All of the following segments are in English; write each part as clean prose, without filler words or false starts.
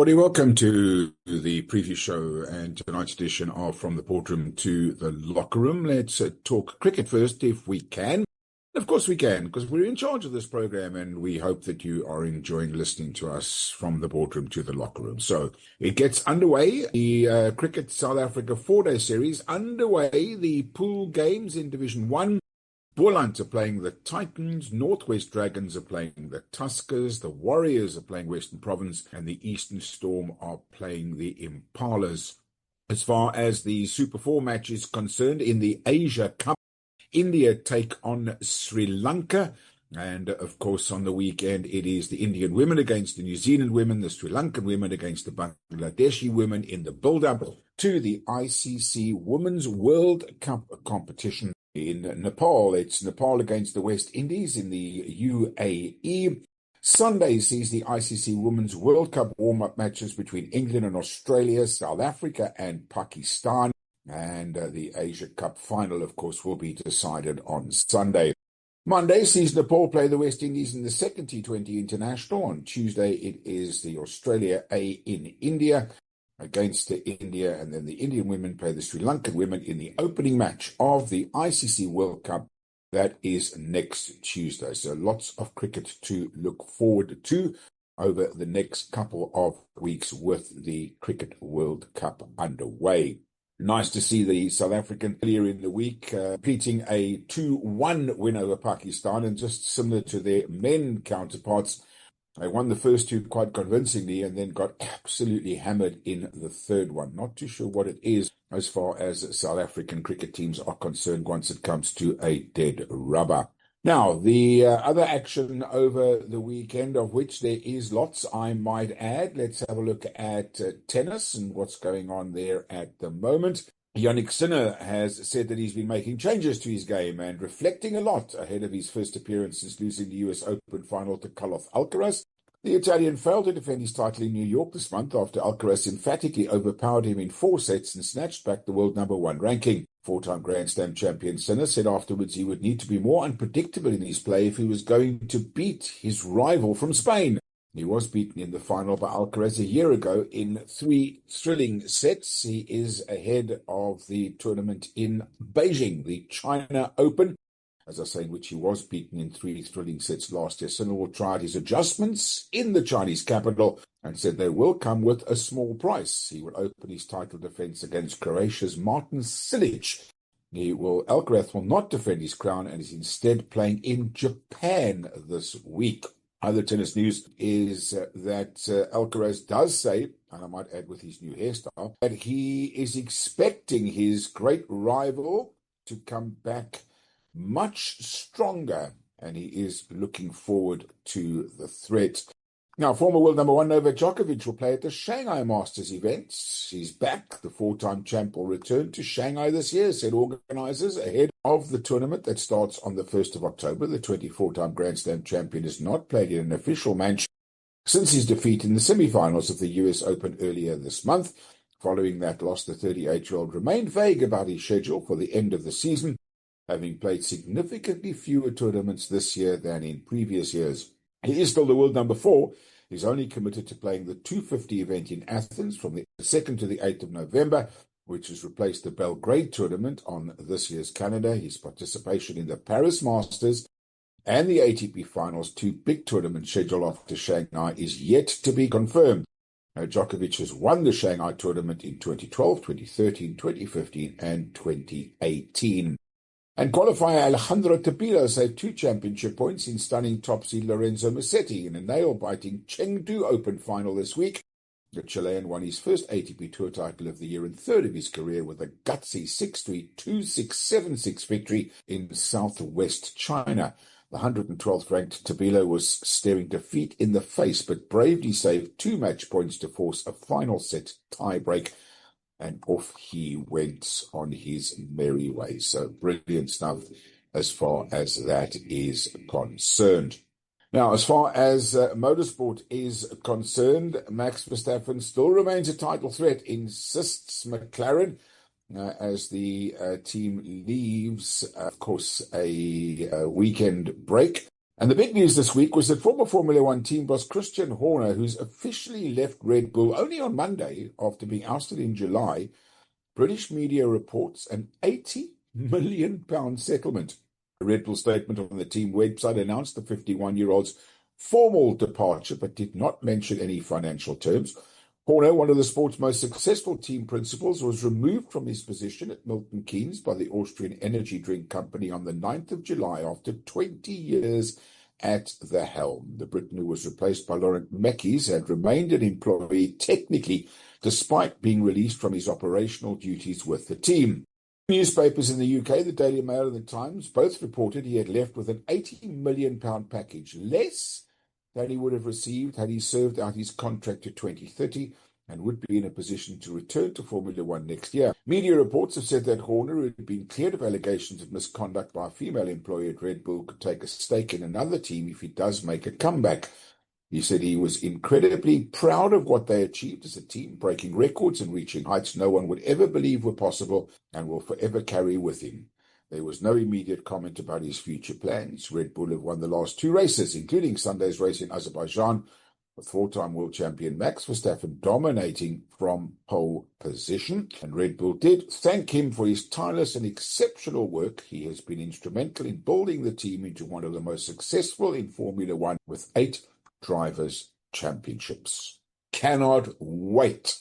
Welcome to the preview show and tonight's edition of From the Boardroom to the Locker Room. Let's talk cricket first, if we can. Of course we can, because we're in charge of this program, and we hope that you are enjoying listening to us from the boardroom to the locker room. So it gets underway. The Cricket South Africa 4-day series underway. The pool games in Division 1. Boland are playing the Titans, Northwest Dragons are playing the Tuskers, the Warriors are playing Western Province, and the Eastern Storm are playing the Impalas. As far as the Super 4 match is concerned, in the Asia Cup, India take on Sri Lanka. And, of course, on the weekend, it is the Indian women against the New Zealand women, the Sri Lankan women against the Bangladeshi women in the build-up to the ICC Women's World Cup competition in Nepal. It's Nepal against the West Indies in the UAE. Sunday sees the ICC Women's World Cup warm-up matches between England and Australia, South Africa and Pakistan. And the Asia Cup final, of course, will be decided on Sunday. Monday sees Nepal play the West Indies in the second T20 International. On Tuesday, it is the Australia A in India against India, and then the Indian women play the Sri Lankan women in the opening match of the ICC World Cup. That is next Tuesday. So lots of cricket to look forward to over the next couple of weeks with the Cricket World Cup underway. Nice to see the South African earlier in the week repeating a 2-1 win over Pakistan, and just similar to their men counterparts, they won the first two quite convincingly and then got absolutely hammered in the third one. Not too sure what it is as far as South African cricket teams are concerned once it comes to a dead rubber. Now, the other action over the weekend, of which there is lots, I might add. Let's have a look at tennis and what's going on there at the moment. Yannick Sinner has said that he's been making changes to his game and reflecting a lot ahead of his first appearance since losing the US Open final to Carlos Alcaraz. The Italian failed to defend his title in New York this month after Alcaraz emphatically overpowered him in 4 sets and snatched back the world number 1 ranking. 4-time Grand Slam champion Sinner said afterwards he would need to be more unpredictable in his play if he was going to beat his rival from Spain. He was beaten in the final by Alcaraz a year ago in 3 thrilling sets. He is ahead of the tournament in Beijing, the China Open, as I say, in which he was beaten in 3 thrilling sets last year. Sinner will try out his adjustments in the Chinese capital and said they will come with a small price. He will open his title defense against Croatia's Martin Cilic. Alcaraz will not defend his crown and is instead playing in Japan this week. Other tennis news is that Alcaraz does say, and I might add with his new hairstyle, that he is expecting his great rival to come back much stronger, and he is looking forward to the threat. Now, former world number 1 Novak Djokovic will play at the Shanghai Masters event. He's back. The 4-time champ will return to Shanghai this year, said organizers, ahead of the tournament that starts on the 1st of October. The 24-time Grand Slam champion has not played in an official match since his defeat in the semi-finals of the US Open earlier this month. Following that loss, the 38-year-old remained vague about his schedule for the end of the season, having played significantly fewer tournaments this year than in previous years. He is still the world number 4. He's only committed to playing the 250 event in Athens from the 2nd to the 8th of November, which has replaced the Belgrade tournament on this year's calendar. His participation in the Paris Masters and the ATP Finals, 2 big tournaments scheduled after Shanghai, is yet to be confirmed. Djokovic has won the Shanghai tournament in 2012, 2013, 2015 and 2018. And qualifier Alejandro Tabilo saved 2 championship points in stunning top seed Lorenzo Musetti in a nail-biting Chengdu Open final this week. The Chilean won his first ATP Tour title of the year and 3rd of his career with a gutsy 6-3, 2-6, 7-6 victory in southwest China. The 112th ranked Tabilo was staring defeat in the face, but bravely saved 2 match points to force a final set tiebreak, and off he went on his merry way. So brilliant stuff as far as that is concerned. Now, as far as motorsport is concerned, Max Verstappen still remains a title threat, insists McLaren, as the team leaves, of course, a weekend break And the big news this week was that former Formula One team boss Christian Horner, who's officially left Red Bull only on Monday after being ousted in July, British media reports an £80 million settlement. A Red Bull statement on the team website announced the 51-year-old's formal departure, but did not mention any financial terms. Horner, one of the sport's most successful team principals, was removed from his position at Milton Keynes by the Austrian energy drink company on the 9th of July after 20 years at the helm. The Briton, who was replaced by Laurent Mekies, had remained an employee technically, despite being released from his operational duties with the team. Newspapers in the UK, the Daily Mail and the Times, both reported he had left with an £80 million package, less than he would have received had he served out his contract to 2030 and would be in a position to return to Formula One next year. Media reports have said that Horner, who had been cleared of allegations of misconduct by a female employee at Red Bull, could take a stake in another team if he does make a comeback. He said he was incredibly proud of what they achieved as a team, breaking records and reaching heights no one would ever believe were possible, and will forever carry with him. There was no immediate comment about his future plans. Red Bull have won the last two races, including Sunday's race in Azerbaijan, with four-time world champion Max Verstappen dominating from pole position. And Red Bull did thank him for his tireless and exceptional work. He has been instrumental in building the team into one of the most successful in Formula One, with 8 drivers' championships. Cannot wait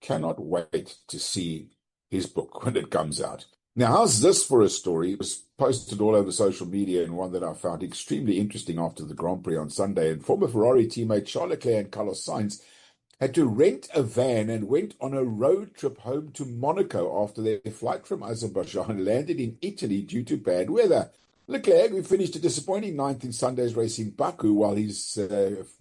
to see his book when it comes out. Now, how's this for a story? It was posted all over social media, and one that I found extremely interesting after the Grand Prix on Sunday. And former Ferrari teammate Charles Leclerc and Carlos Sainz had to rent a van and went on a road trip home to Monaco after their flight from Azerbaijan landed in Italy due to bad weather. Leclerc, who finished a disappointing ninth in Sunday's race in Baku, while his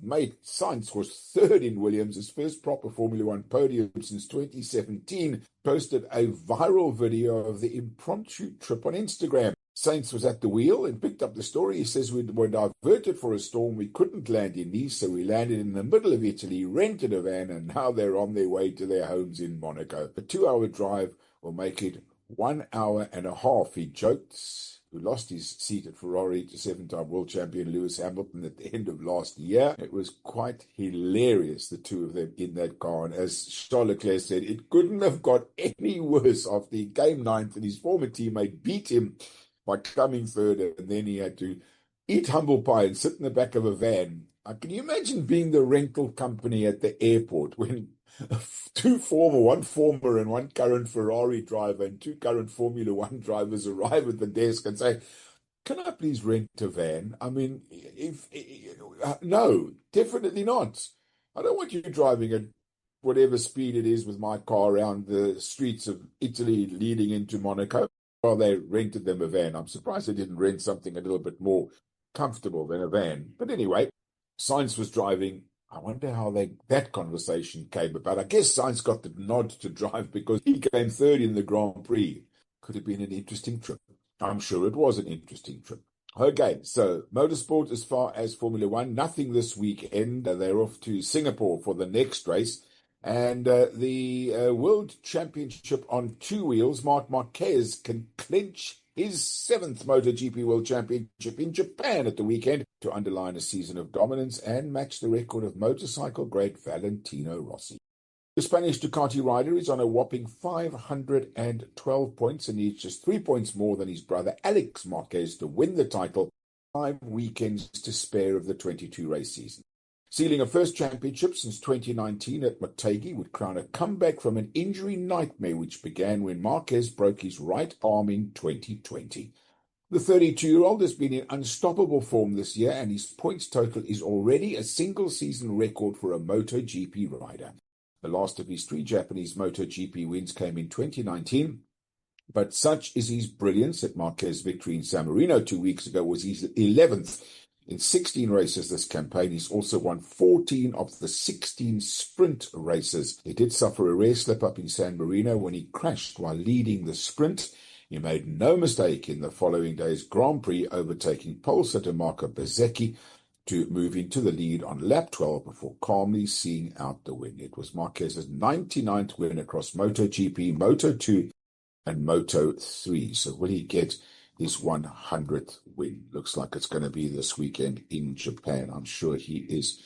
mate Sainz was third in Williams' first proper Formula One podium since 2017, posted a viral video of the impromptu trip on Instagram. Sainz was at the wheel and picked up the story. He says, "We were diverted for a storm. We couldn't land in Nice, so we landed in the middle of Italy, rented a van, and now they're on their way to their homes in Monaco. A 2-hour drive will make it 1 hour and a half," he joked, who lost his seat at Ferrari to 7-time world champion Lewis Hamilton at the end of last year. It was quite hilarious, the two of them in that car. And as Charles Leclerc said, it couldn't have got any worse after he came ninth and his former teammate beat him by coming third, and then he had to eat humble pie and sit in the back of a van. Can you imagine being the rental company at the airport when one former and one current Ferrari driver and 2 current Formula One drivers arrive at the desk and say, "Can I please rent a van?" I mean, no, definitely not. I don't want you driving at whatever speed it is with my car around the streets of Italy leading into Monaco. Well, they rented them a van. I'm surprised they didn't rent something a little bit more comfortable than a van. But anyway, Sainz was driving. I wonder how that conversation came about. I guess Sainz got the nod to drive because he came third in the Grand Prix. Could have been an interesting trip. I'm sure it was an interesting trip. Okay, so motorsport as far as Formula One, nothing this weekend. They're off to Singapore for the next race. And the World Championship on 2 wheels, Marc Marquez can clinch his 7th MotoGP World Championship in Japan at the weekend to underline a season of dominance and match the record of motorcycle great Valentino Rossi. The Spanish Ducati rider is on a whopping 512 points and needs just 3 points more than his brother Alex Marquez to win the title, 5 weekends to spare of the 22-race season. Sealing a first championship since 2019 at Motegi would crown a comeback from an injury nightmare which began when Marquez broke his right arm in 2020. The 32-year-old has been in unstoppable form this year, and his points total is already a single-season record for a MotoGP rider. The last of his 3 Japanese MotoGP wins came in 2019, but such is his brilliance that Marquez's victory in San Marino 2 weeks ago was his 11th. In 16 races this campaign, he's also won 14 of the 16 sprint races. He did suffer a rare slip-up in San Marino when he crashed while leading the sprint. He made no mistake in the following day's Grand Prix, overtaking pole sitter Marco Bezzecchi to move into the lead on lap 12 before calmly seeing out the win. It was Marquez's 99th win across MotoGP, Moto2 and Moto3. So will he get his 100th win. Looks like it's going to be this weekend in Japan. I'm sure he is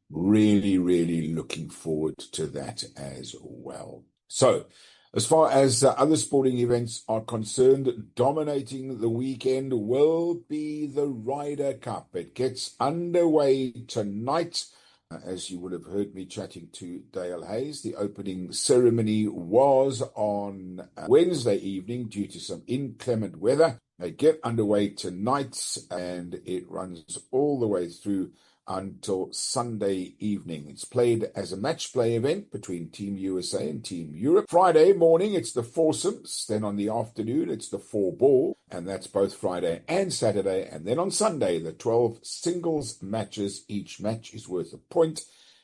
really, really looking forward to that as well. So, as far as other sporting events are concerned, dominating the weekend will be the Ryder Cup. It gets underway tonight. As you would have heard me chatting to Dale Hayes, the opening ceremony was on Wednesday evening due to some inclement weather. They get underway tonight and it runs all the way through until Sunday evening. It's played as a match play event between Team USA and Team Europe. Friday morning, it's the foursomes. Then on the afternoon, it's the four ball. And that's both Friday and Saturday. And then on Sunday, the 12 singles matches. Each match is worth a point.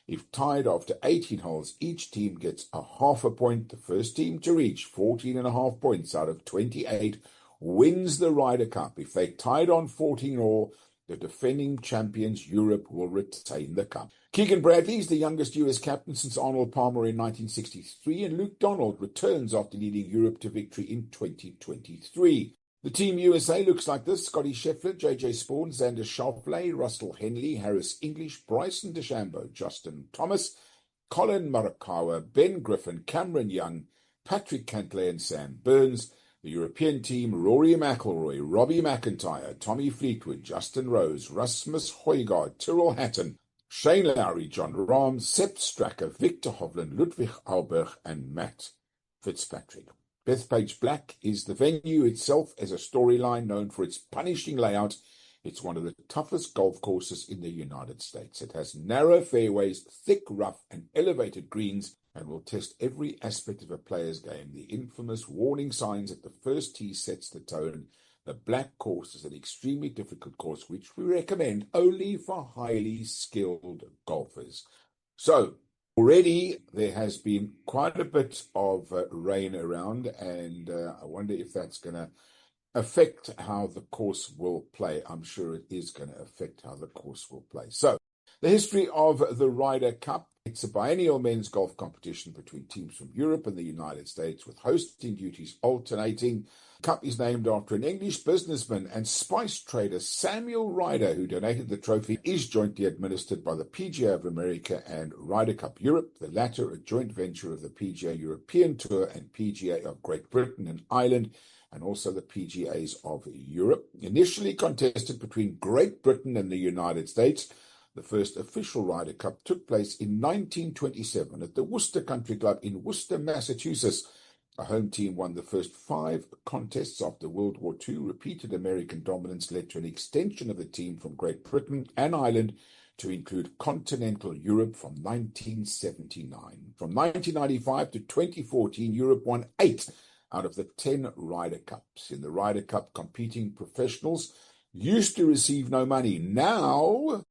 If tied after 18 holes, each team gets a half a point. The first team to reach 14.5 points out of 28 wins the Ryder Cup. If they tied on 14 all, the defending champions Europe will retain the cup. Keegan Bradley is the youngest US captain since Arnold Palmer in 1963, and Luke Donald returns after leading Europe to victory in 2023. The Team USA looks like this: Scotty Scheffler, JJ Spaun, Xander Schauffele, Russell Henley, Harris English, Bryson DeChambeau, Justin Thomas, Colin Morikawa, Ben Griffin, Cameron Young, Patrick Cantlay and Sam Burns. The European team: Rory McIlroy, Robbie McIntyre, Tommy Fleetwood, Justin Rose, Rasmus Højgaard, Tyrrell Hatton, Shane Lowry, John Rahm, Sepp Straka, Victor Hovland, Ludwig Ahlberg, and Matt Fitzpatrick. Bethpage Black is the venue itself as a storyline known for its punishing layout. It's one of the toughest golf courses in the United States. It has narrow fairways, thick rough, and elevated greens, and will test every aspect of a player's game. The infamous warning signs at the first tee sets the tone. The black course is an extremely difficult course, which we recommend only for highly skilled golfers. So, already there has been quite a bit of rain around, and I wonder if that's going to affect how the course will play. I'm sure it is going to affect how the course will play. So, the history of the Ryder Cup. It's a biennial men's golf competition between teams from Europe and the United States, with hosting duties alternating. The cup is named after an English businessman and spice trader, Samuel Ryder, who donated the trophy. It is jointly administered by the PGA of America and Ryder Cup Europe, the latter a joint venture of the PGA European Tour and PGA of Great Britain and Ireland, and also the PGAs of Europe. Initially contested between Great Britain and the United States, the first official Ryder Cup took place in 1927 at the Worcester Country Club in Worcester, Massachusetts. A home team won the first 5 contests after World War II. Repeated American dominance led to an extension of the team from Great Britain and Ireland to include continental Europe from 1979. From 1995 to 2014, Europe won 8 out of the 10 Ryder Cups. In the Ryder Cup, competing professionals used to receive no money. Now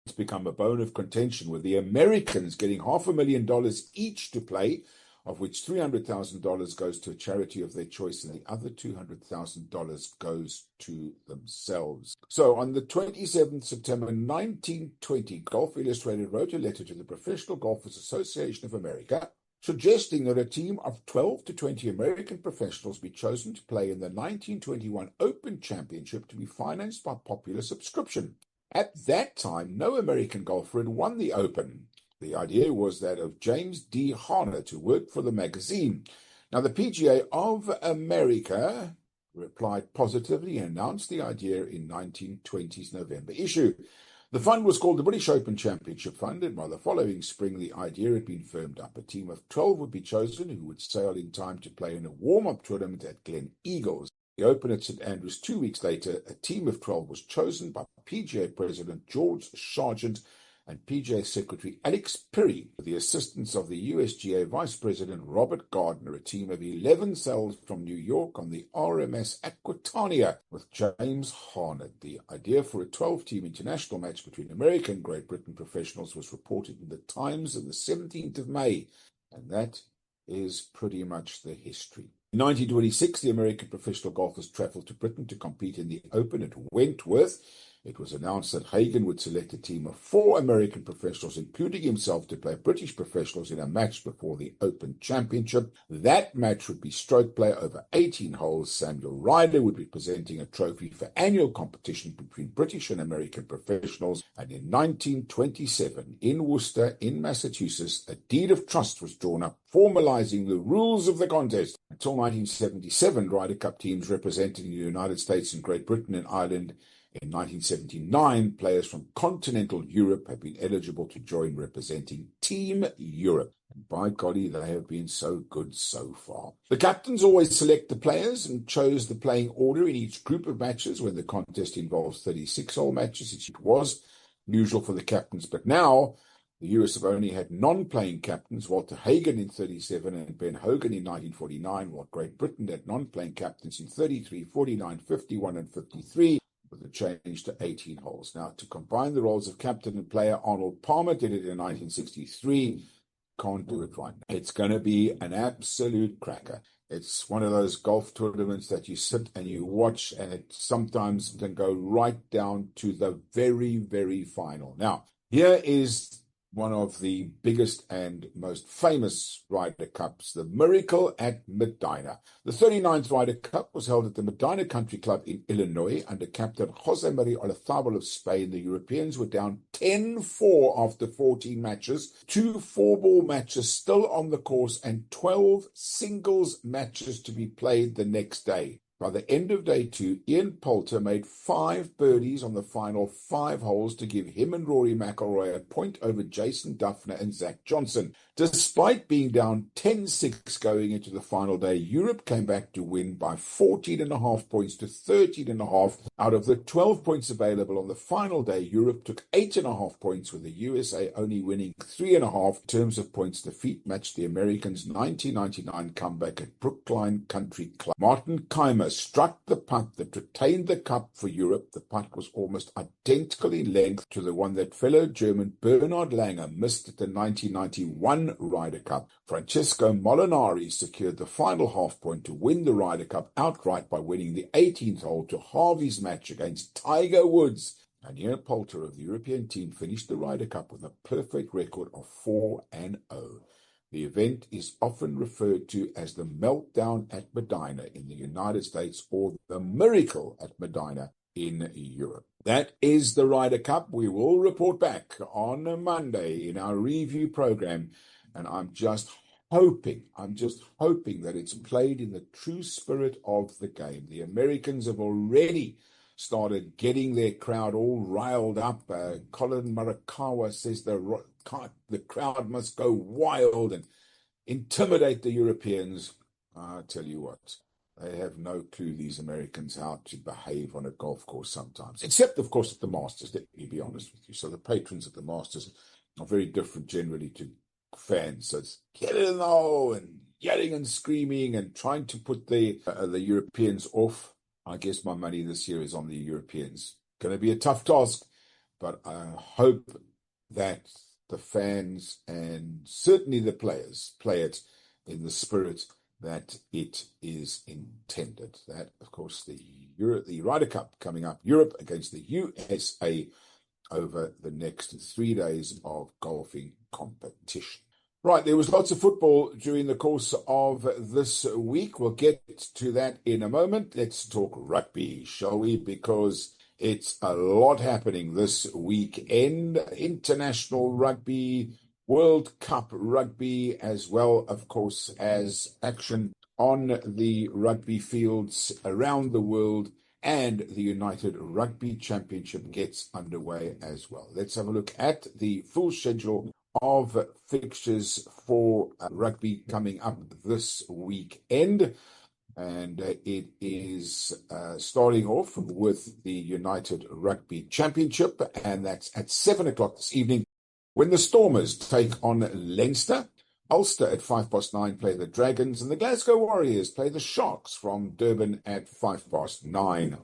it's become a bone of contention, with the Americans getting $500,000 each to play, of which $300,000 goes to a charity of their choice and the other $200,000 goes to themselves. So on the 27th September 1920, Golf Illustrated wrote a letter to the Professional Golfers Association of America suggesting that a team of 12 to 20 American professionals be chosen to play in the 1921 Open Championship to be financed by popular subscription. At that time, no American golfer had won the Open. The idea was that of James D. Harnett, who worked for the magazine. Now, the PGA of America replied positively and announced the idea in 1920's November issue. The fund was called the British Open Championship Fund, and by the following spring, the idea had been firmed up. A team of 12 would be chosen who would sail in time to play in a warm-up tournament at Glen Eagles. The Open at St Andrews 2 weeks later, a team of 12 was chosen by PGA President George Sargent and PGA Secretary Alex Perry, with the assistance of the USGA Vice President Robert Gardner. A team of 11 sailed from New York on the RMS Aquitania with James Harnett. The idea for a 12-team international match between American and Great Britain professionals was reported in the Times on the 17th of May, and that is pretty much the history. In 1926, the American professional golfers travelled to Britain to compete in the Open at Wentworth. It was announced that Hagen would select a team of 4 American professionals, including himself, to play British professionals in a match before the Open Championship. That match would be stroke play over 18 holes. Samuel Ryder would be presenting a trophy for annual competition between British and American professionals. And in 1927, in Worcester, in Massachusetts, a deed of trust was drawn up, formalizing the rules of the contest. Until 1977, Ryder Cup teams representing the United States and Great Britain and Ireland. In 1979, players from continental Europe have been eligible to join representing Team Europe. And by golly, they have been so good so far. The captains always select the players and chose the playing order in each group of matches. When the contest involves 36-hole matches, it was usual for the captains. But now, the US have only had non-playing captains, Walter Hagen in 37 and Ben Hogan in 1949, while Great Britain had non-playing captains in 33, 49, 51 and 53. With a change to 18 holes. Now, to combine the roles of captain and player, Arnold Palmer did it in 1963. Can't do it right now. It's going to be an absolute cracker. It's one of those golf tournaments that you sit and you watch, and it sometimes can go right down to the very, very final. Now, here is one of the biggest and most famous Ryder Cups, the Miracle at Medina. The 39th Ryder Cup was held at the Medina Country Club in Illinois under captain Jose Maria Olazabal of Spain. The Europeans were down 10-4 after 14 matches, 2 4-ball matches still on the course, and 12 singles matches to be played the next day. By the end of day 2, Ian Poulter made 5 birdies on the final 5 holes to give him and Rory McIlroy a point over Jason Duffner and Zach Johnson. Despite being down 10-6 going into the final day, Europe came back to win by 14.5 points to 13.5. Out of the 12 points available on the final day, Europe took 8.5 points, with the USA only winning 3.5. In terms of points, defeat matched the Americans' 1999 comeback at Brookline Country Club. Martin Keimer struck the putt that retained the cup for Europe. The putt was almost identical in length to the one that fellow German Bernhard Langer missed at the 1991 Ryder Cup. Francesco Molinari secured the final half point to win the Ryder Cup outright by winning the 18th hole to Harvey's match against Tiger Woods. And Ian Poulter of the European team finished the Ryder Cup with a perfect record of 4-0. The event is often referred to as the Meltdown at Medina in the United States, or the Miracle at Medina in Europe. That is the Ryder Cup. We will report back on Monday in our review program, and I'm just hoping that it's played in the true spirit of the game. The Americans have already started getting their crowd all riled up. Colin Morikawa says the crowd must go wild and intimidate the Europeans. I tell you what, they have no clue, these Americans, how to behave on a golf course sometimes. Except, of course, at the Masters, let me be honest with you. So the patrons at the Masters are very different generally to fans. So it's get in the hole and yelling and screaming and trying to put the Europeans off. I guess my money this year is on the Europeans. Going to be a tough task, but I hope that the fans and certainly the players play it in the spirit that it is intended. That, of course, the Ryder Cup coming up, Europe against the USA over the next 3 days of golfing competition. Right, there was lots of football during the course of this week. We'll get to that in a moment. Let's talk rugby, shall we? Because it's a lot happening this weekend. International rugby, World Cup rugby, as well, of course, as action on the rugby fields around the world, and the United Rugby Championship gets underway as well. Let's have a look at the full schedule of fixtures for rugby coming up this weekend. And it is starting off with the United Rugby Championship, and that's at 7 o'clock this evening when the Stormers take on Leinster. Ulster at 9:05 play the Dragons, and the Glasgow Warriors play the Sharks from Durban at 9:05.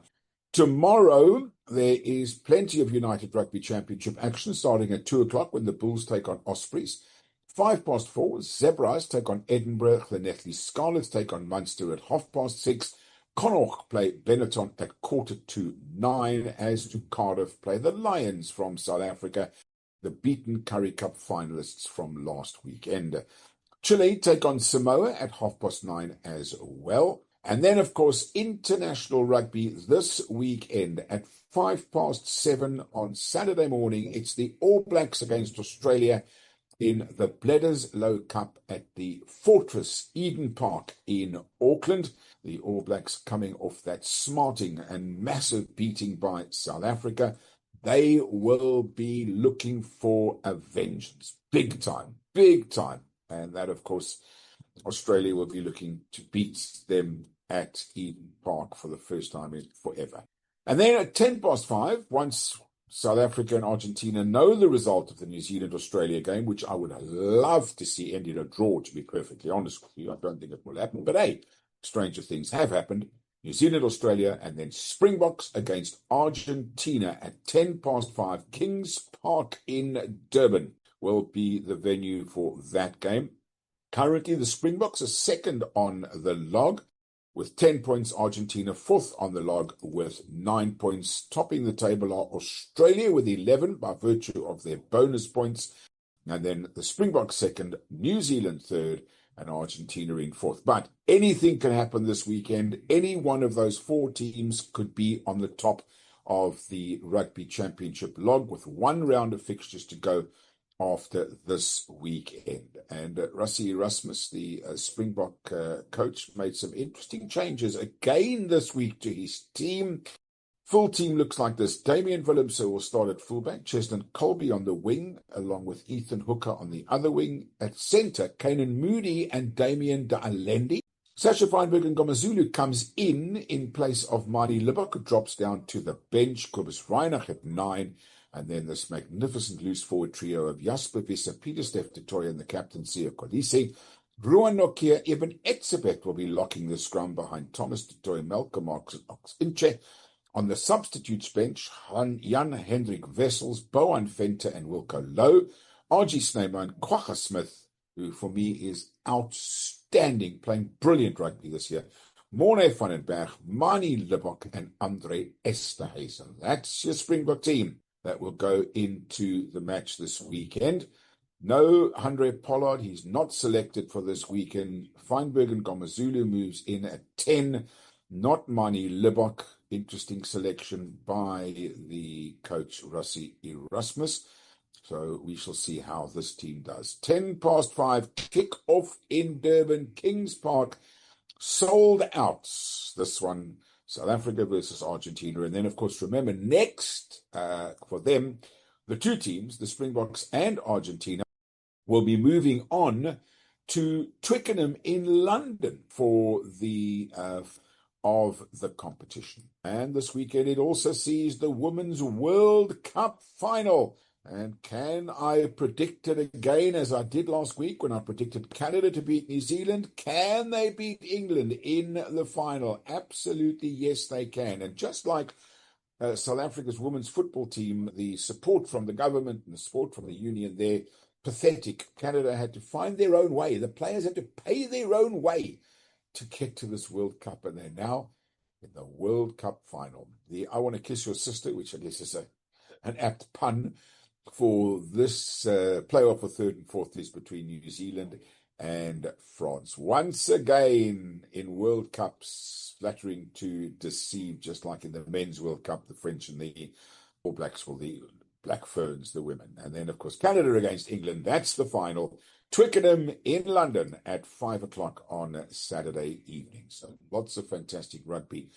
Tomorrow, there is plenty of United Rugby Championship action starting at 2 o'clock when the Bulls take on Ospreys. 4:05, Zebras take on Edinburgh. Llanelli Scarlets take on Munster at 6:30. Connacht play Benetton at 9:15, as do Cardiff play the Lions from South Africa, the beaten Currie Cup finalists from last weekend. Chile take on Samoa at 9:30 as well. And then, of course, international rugby this weekend at 7:05 on Saturday morning. It's the All Blacks against Australia in the Bledisloe Cup at the Fortress Eden Park in Auckland. The All Blacks coming off that smarting and massive beating by South Africa. They will be looking for a vengeance. Big time, big time. And that, of course, Australia will be looking to beat them at Eden Park for the first time in forever. And then at 5:10, once South Africa and Argentina know the result of the New Zealand-Australia game, which I would love to see end in a draw, to be perfectly honest with you. I don't think it will happen. But hey, stranger things have happened. New Zealand-Australia, and then Springboks against Argentina at 5:10. Kings Park in Durban will be the venue for that game. Currently, the Springboks are second on the log with 10 points. Argentina fourth on the log with 9 points. Topping the table are Australia with 11 by virtue of their bonus points. And then the Springboks second, New Zealand third, and Argentina in fourth. But anything can happen this weekend. Any one of those four teams could be on the top of the Rugby Championship log with one round of fixtures to go after this weekend. And Rassie Erasmus, the Springbok coach, made some interesting changes again this week to his team. Full team looks like this. Damian Willemse will start at fullback, Cheston Colby on the wing, along with Ethan Hooker on the other wing. At centre, Kanan Moody and Damian De Allende. Sasha Feinberg and Ngomazulu comes in place of Madi Libok, who drops down to the bench. Kobus Reinach at 9. And then this magnificent loose forward trio of Jasper Visser, Peter Steph Tutoy, and the captaincy of Kolisi. Ruan Nokia, Eben Etzebeth will be locking the scrum behind Thomas Tutoy, Malcolm Marks, and Ox Inche. On the substitutes bench, Jan Hendrik Wessels, Boan Venter, and Wilco Lowe. RG Snyman and Quagga Smith, who for me is outstanding, playing brilliant rugby this year. Morne van den Berg, Mani Libok, and Andre Esterhuizen. That's your Springbok team that will go into the match this weekend. No Andre Pollard, he's not selected for this weekend. Feinberg and Ngomazulu moves in at 10. Not Mani Libok. Interesting selection by the coach Rassie Erasmus. So we shall see how this team does. 5:10, kick-off in Durban, Kings Park. Sold out. This one, South Africa versus Argentina. And then, of course, remember, next for them, the two teams, the Springboks and Argentina, will be moving on to Twickenham in London for the of the competition. And this weekend, it also sees the Women's World Cup final. And can I predict it again, as I did last week when I predicted Canada to beat New Zealand? Can they beat England in the final? Absolutely, yes, they can. And just like South Africa's women's football team, the support from the government and the support from the union there, pathetic. Canada had to find their own way. The players had to pay their own way to get to this World Cup, and they're now in the World Cup final. The I Want to Kiss Your Sister, which I guess is an apt pun for this playoff for third and fourth is between New Zealand and France. Once again in World Cups, flattering to deceive, just like in the Men's World Cup, the French and the All Blacks, well, the Black Ferns, the women. And then, of course, Canada against England. That's the final. Twickenham in London at 5 o'clock on Saturday evening. So lots of fantastic rugby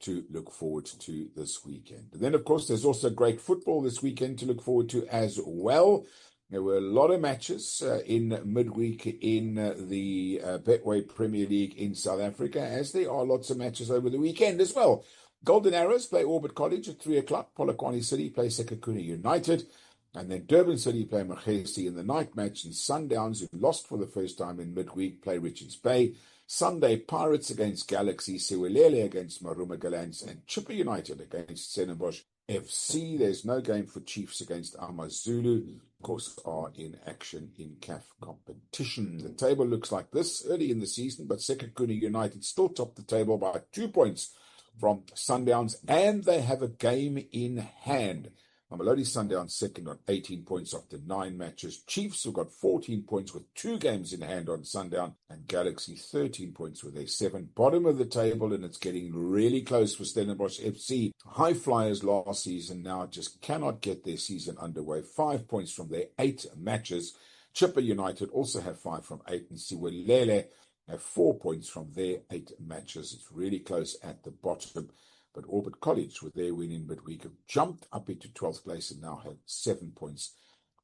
to look forward to this weekend. And then, of course, there's also great football this weekend to look forward to as well. There were a lot of matches in midweek in the Betway Premier League in South Africa, as there are lots of matches over the weekend as well. Golden Arrows play Orbit College at 3 o'clock. Polokwane City play Sekhukhune United. And then Durban City play Makhesi in the night match. And Sundowns, who lost for the first time in midweek, play Richards Bay. Sunday, Pirates against Galaxy, Siwelele against Maruma Gallants, and Chipper United against Stellenbosch FC. There's no game for Chiefs against AmaZulu. course, are in action in CAF competition. The table looks like this early in the season, but Sekhukhune United still top the table by 2 points from Sundowns, and they have a game in hand. Mamelodi Sundowns second on 18 points after 9 matches. Chiefs have got 14 points with 2 games in hand on Sundown, and Galaxy 13 points with their 7. Bottom of the table, and it's getting really close for Stellenbosch FC. High Flyers last season now just cannot get their season underway. 5 points from their 8 matches. Chippa United also have 5 from 8, and Siwelele have 4 points from their 8 matches. It's really close at the bottom. But Orbit College, with their win in midweek, have jumped up into 12th place and now have 7 points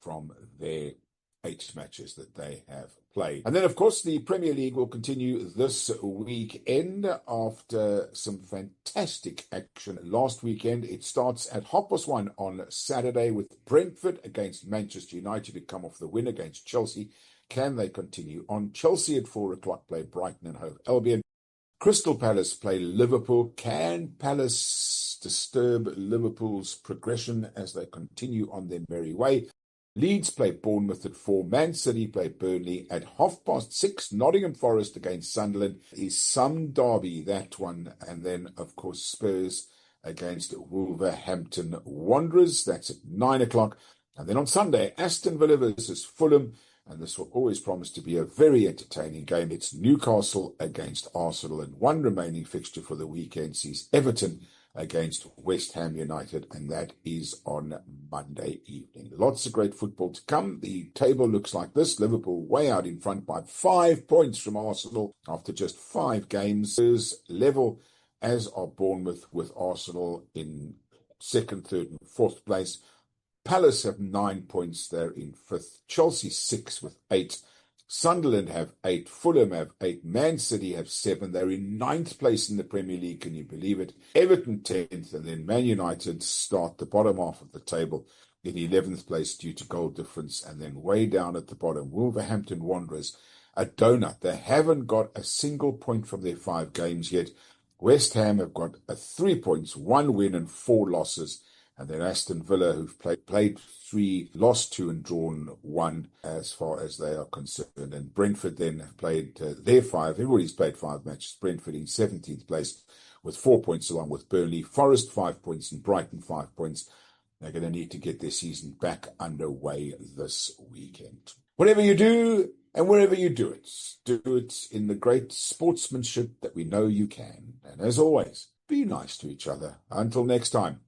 from their 8 matches that they have played. And then, of course, the Premier League will continue this weekend after some fantastic action last weekend. It starts at 1:30 on Saturday with Brentford against Manchester United, to come off the win against Chelsea. Can they continue on? Chelsea at 4:00 play Brighton and Hove Albion. Crystal Palace play Liverpool. Can Palace disturb Liverpool's progression as they continue on their merry way? Leeds play Bournemouth at 4. Man City play Burnley at 6:30. Nottingham Forest against Sunderland is some derby, that one. And then, of course, Spurs against Wolverhampton Wanderers. That's at 9:00. And then on Sunday, Aston Villa versus Fulham. And this will always promise to be a very entertaining game. It's Newcastle against Arsenal, and one remaining fixture for the weekend sees Everton against West Ham United, and that is on Monday evening. Lots of great football to come. The table looks like this. Liverpool way out in front by 5 points from Arsenal after just 5 games. Level, as are Bournemouth, with Arsenal in 2nd, 3rd and 4th place. Palace have 9 points. They're in 5th. Chelsea 6 with 8. Sunderland have 8. Fulham have 8. Man City have 7. They're in 9th place in the Premier League. Can you believe it? Everton 10th. And then Man United start the bottom half of the table in 11th place due to goal difference. And then way down at the bottom, Wolverhampton Wanderers, a donut. They haven't got a single point from their 5 games yet. West Ham have got 3 points, 1 win and 4 losses. And then Aston Villa, who've played 3, lost 2 and drawn 1 as far as they are concerned. And Brentford then have played their 5. Everybody's played 5 matches. Brentford in 17th place with 4 points along with Burnley. Forest 5 points and Brighton 5 points. They're going to need to get their season back underway this weekend. Whatever you do and wherever you do it in the great sportsmanship that we know you can. And as always, be nice to each other. Until next time.